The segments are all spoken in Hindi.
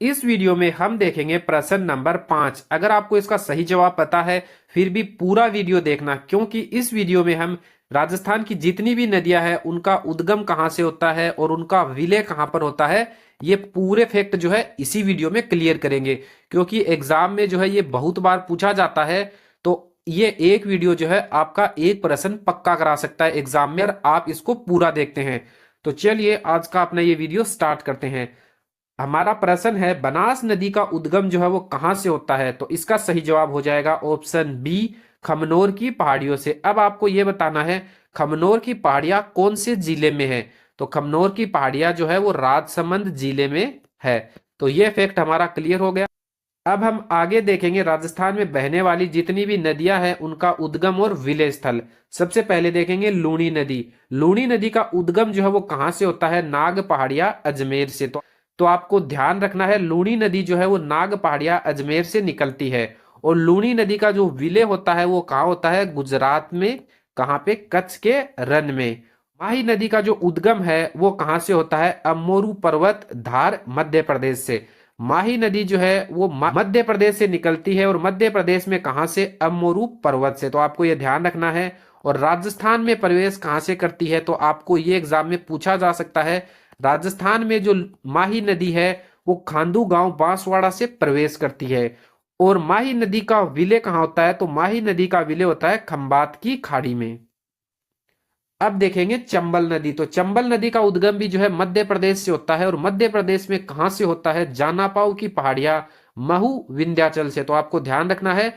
इस वीडियो में हम देखेंगे प्रश्न नंबर 5। अगर आपको इसका सही जवाब पता है फिर भी पूरा वीडियो देखना, क्योंकि इस वीडियो में हम राजस्थान की जितनी भी नदियां हैं उनका उद्गम कहां से होता है और उनका विलय कहां पर होता है, ये पूरे फैक्ट जो है इसी वीडियो में क्लियर करेंगे। क्योंकि एग्जाम में जो है ये बहुत बार पूछा जाता है, तो ये एक वीडियो जो है आपका एक प्रश्न पक्का करा सकता है एग्जाम में, अगर आप इसको पूरा देखते हैं। तो चलिए आज का अपना ये वीडियो स्टार्ट करते हैं। हमारा प्रश्न है बनास नदी का उद्गम जो है वो कहां से होता है, तो इसका सही जवाब हो जाएगा ऑप्शन बी, खमनोर की पहाड़ियों से। अब आपको यह बताना है खमनोर की पहाड़ियां कौन से जिले में है, तो खमनोर की पहाड़ियां जो है वो राजसमंद जिले में है। तो यह फैक्ट हमारा क्लियर हो गया। अब हम आगे देखेंगे राजस्थान में बहने वाली जितनी भी नदियां हैं उनका उद्गम और विलय स्थल। सबसे पहले देखेंगे लूणी नदी। लूणी नदी का उद्गम जो है वो कहां से होता है, नाग पहाड़िया अजमेर से। तो आपको ध्यान रखना है लूणी नदी जो है वो नाग पहाड़िया अजमेर से निकलती है। और लूणी नदी का जो विलय होता है वो कहाँ होता है, गुजरात में। कहाँ पे, कच्छ के रन में। माही नदी का जो उद्गम है वो कहाँ से होता है, अमोरू पर्वत धार मध्य प्रदेश से। माही नदी जो है वो मध्य प्रदेश से निकलती है, और मध्य प्रदेश में कहां से, अमोरू पर्वत से। तो आपको यह ध्यान रखना है। और राजस्थान में प्रवेश कहां से करती है, तो आपको ये एग्जाम में पूछा जा सकता है। राजस्थान में जो माही नदी है वो खांडू गांव बांसवाड़ा से प्रवेश करती है। और माही नदी का विलय कहाँ होता है, तो माही नदी का विलय होता है खंबात की खाड़ी में। अब देखेंगे चंबल नदी। तो चंबल नदी का उद्गम भी जो है मध्य प्रदेश से होता है, और मध्य प्रदेश में कहां से होता है, जानापाव की पहाड़ियां महू विंध्याचल से। तो आपको ध्यान रखना है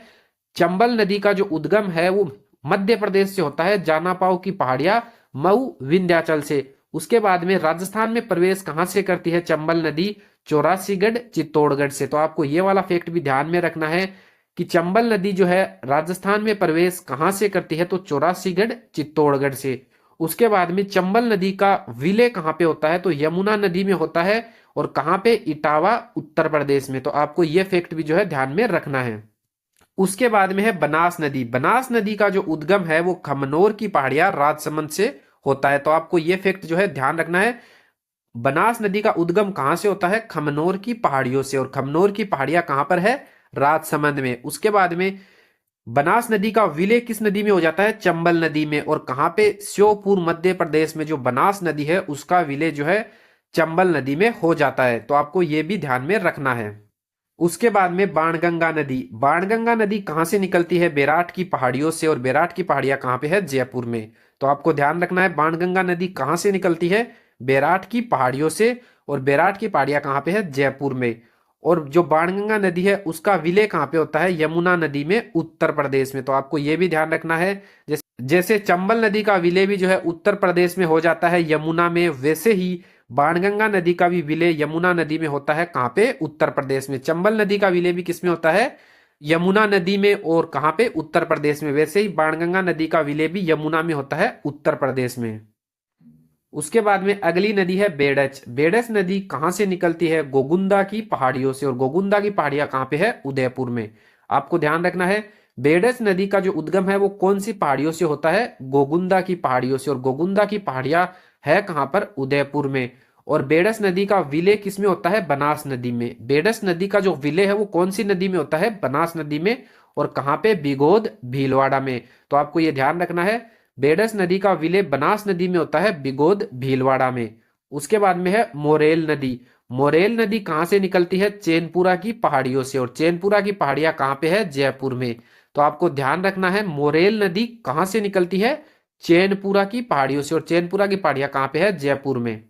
चंबल नदी का जो उद्गम है वो मध्य प्रदेश से होता है, जानापाव की पहाड़ियां महू विंध्याचल से। उसके बाद में राजस्थान में प्रवेश कहां से करती है चंबल नदी, चौरासीगढ़ चित्तौड़गढ़ से। तो आपको ये वाला फैक्ट भी ध्यान में रखना है कि चंबल नदी जो है राजस्थान में प्रवेश कहां से करती है, तो चौरासीगढ़ चित्तौड़गढ़ से। उसके बाद में चंबल नदी का विलय कहां पे होता है, तो यमुना नदी में होता है। और कहां पे, इटावा उत्तर प्रदेश में। तो आपको यह फैक्ट भी जो है ध्यान में रखना है। उसके बाद में है बनास नदी। बनास नदी का जो उद्गम है वो खमनोर की पहाड़ियां राजसमंद से होता है। तो आपको यह फैक्ट जो है ध्यान रखना है। बनास नदी का उद्गम कहां से होता है, खमनोर की पहाड़ियों से। और खमनोर की पहाड़ियां कहां पर है, राजसमंद में। उसके बाद में बनास नदी का विलय किस नदी में हो जाता है, चंबल नदी में। और कहां पे, श्योपुर मध्य प्रदेश में जो बनास नदी है उसका विलय जो है चंबल नदी में हो जाता है। तो आपको यह भी ध्यान में रखना है। उसके बाद में बाणगंगा नदी। बाणगंगा नदी कहां से निकलती है, बेराट की पहाड़ियों से। और बेराट की पहाड़ियां कहां पे है, जयपुर में। तो आपको ध्यान रखना है बाणगंगा नदी कहां से निकलती है, बेराट की पहाड़ियों से। और बेराट की पहाड़ियां कहां पे है, जयपुर में। और जो बाणगंगा नदी है उसका विलय कहां पे होता है, यमुना नदी में उत्तर प्रदेश में। तो आपको यह भी ध्यान रखना है। जैसे चंबल नदी का विलय भी जो है उत्तर प्रदेश में हो जाता है यमुना में, वैसे ही बाणगंगा नदी का भी विलय यमुना नदी में होता है। कहां पे, उत्तर प्रदेश में। चंबल नदी का विलय भी किसमें होता है, यमुना नदी में। और कहां पे, उत्तर प्रदेश में। वैसे ही बाणगंगा नदी का विलय भी यमुना में होता है, उत्तर प्रदेश में। उसके बाद में अगली नदी है बेडच। बेडच नदी कहां से निकलती है, गोगुंदा की पहाड़ियों से। और गोगुंदा की पहाड़ियां कहां पे है, उदयपुर में। आपको ध्यान रखना है बेडच नदी का जो उद्गम है वो कौन सी पहाड़ियों से होता है, गोगुंदा की पहाड़ियों से। और गोगुंदा की पहाड़ियां है कहां पर, उदयपुर में। और बेडस नदी का विलय किसमें होता है, बनास नदी में। बेडस नदी का जो विलय है वो कौन सी नदी में होता है, बनास नदी में। और कहां पे, बिगोद भीलवाड़ा में। तो आपको यह ध्यान रखना है बेडस नदी का विलय बनास नदी में होता है, बिगोद भीलवाड़ा में। उसके बाद में है मोरेल नदी। मोरेल नदी कहां से निकलती है, चैनपुरा की पहाड़ियों से। और चैनपुरा की पहाड़ियां कहां पे है, जयपुर में। तो आपको ध्यान रखना है मोरेल नदी कहां से निकलती है, चैनपुरा की पहाड़ियों से। और चैनपुरा की पहाड़ियां कहां पे है, जयपुर में।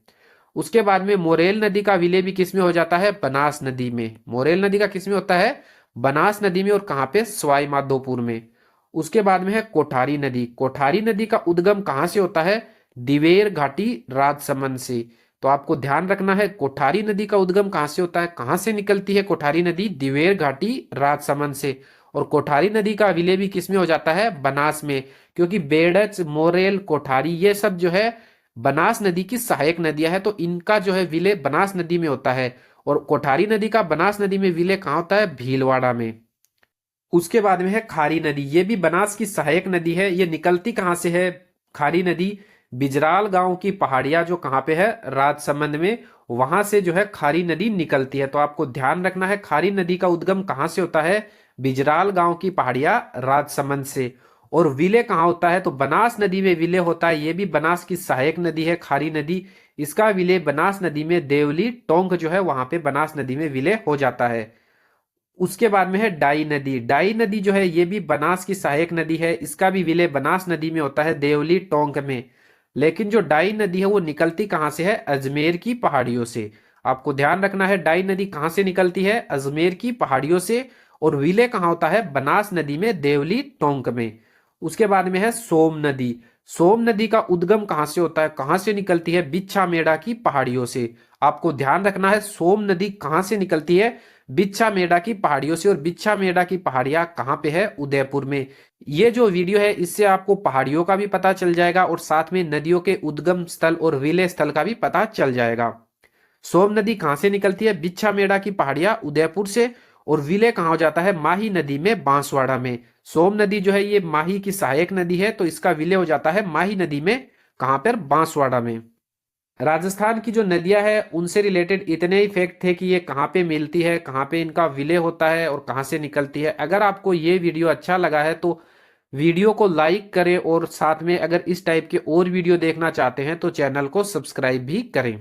उसके बाद में मोरेल नदी का विलय भी किसमें हो जाता है, बनास नदी में। मोरेल नदी का किसमें होता है, बनास नदी में। और कहां पे, सवाई माधोपुर में। उसके बाद में है कोठारी नदी। कोठारी नदी का उद्गम कहां से होता है, दिवेर घाटी राजसमंद से। तो आपको ध्यान रखना है कोठारी नदी का उद्गम कहां से होता है, कहां से निकलती है कोठारी नदी, दिवेर घाटी राजसमंद से। और कोठारी नदी का विलय भी किसमें हो जाता है, बनास में। क्योंकि बेडच, मोरेल, कोठारी ये सब जो है बनास नदी की सहायक नदियां हैं, तो इनका जो है विलय बनास नदी में होता है। और कोठारी नदी का बनास नदी में विलय कहां होता है, भीलवाड़ा में। उसके बाद में है खारी नदी। ये भी बनास की सहायक नदी है। ये निकलती कहां से है, खारी नदी, बिजराल गांव की पहाड़ियां जो कहां पे है, राजसमंद में। वहां से जो है खारी नदी निकलती है। तो आपको ध्यान रखना है खारी नदी का उद्गम कहाँ से होता है, बिजराल गांव की पहाड़ियां राजसमंद से। और विलय कहाँ होता है, तो बनास नदी में विलय होता है। ये भी बनास की सहायक नदी है खारी नदी। इसका विलय बनास नदी में देवली टोंक जो है वहां पे बनास नदी में विलय हो जाता है। उसके बाद में है डाई नदी। डाई नदी जो है ये भी बनास की सहायक नदी है। इसका भी विलय बनास नदी में होता है देवली टोंक में। लेकिन जो डाई नदी है वो निकलती कहाँ से है, अजमेर की पहाड़ियों से। आपको ध्यान रखना है डाई नदी कहाँ से निकलती है, अजमेर की पहाड़ियों से। और विलय कहाँ होता है, बनास नदी में देवली टोंक में। उसके बाद में है सोम नदी। सोम नदी का उद्गम कहाँ से होता है, कहाँ से निकलती है, बिच्छा मेड़ा की पहाड़ियों से। आपको ध्यान रखना है सोम नदी कहाँ से निकलती है, बिच्छा मेड़ा की पहाड़ियों से। और बिच्छा मेड़ा की पहाड़ियां कहाँ पे है, उदयपुर में। ये जो वीडियो है इससे आपको पहाड़ियों का भी पता चल जाएगा और साथ में नदियों के उद्गम स्थल और विलय स्थल का भी पता चल जाएगा। सोम नदी कहाँ से निकलती है, बिच्छा मेड़ा की पहाड़ियां उदयपुर से। और विलय कहाँ हो जाता है, माही नदी में बांसवाड़ा में। सोम नदी जो है ये माही की सहायक नदी है, तो इसका विलय हो जाता है माही नदी में, कहाँ पर, बांसवाड़ा में। राजस्थान की जो नदियां हैं उनसे रिलेटेड इतने ही फैक्ट थे कि ये कहाँ पे मिलती है, कहाँ पे इनका विलय होता है और कहाँ से निकलती है। अगर आपको ये वीडियो अच्छा लगा है तो वीडियो को लाइक करें और साथ में अगर इस टाइप के और वीडियो देखना चाहते हैं तो चैनल को सब्सक्राइब भी करें।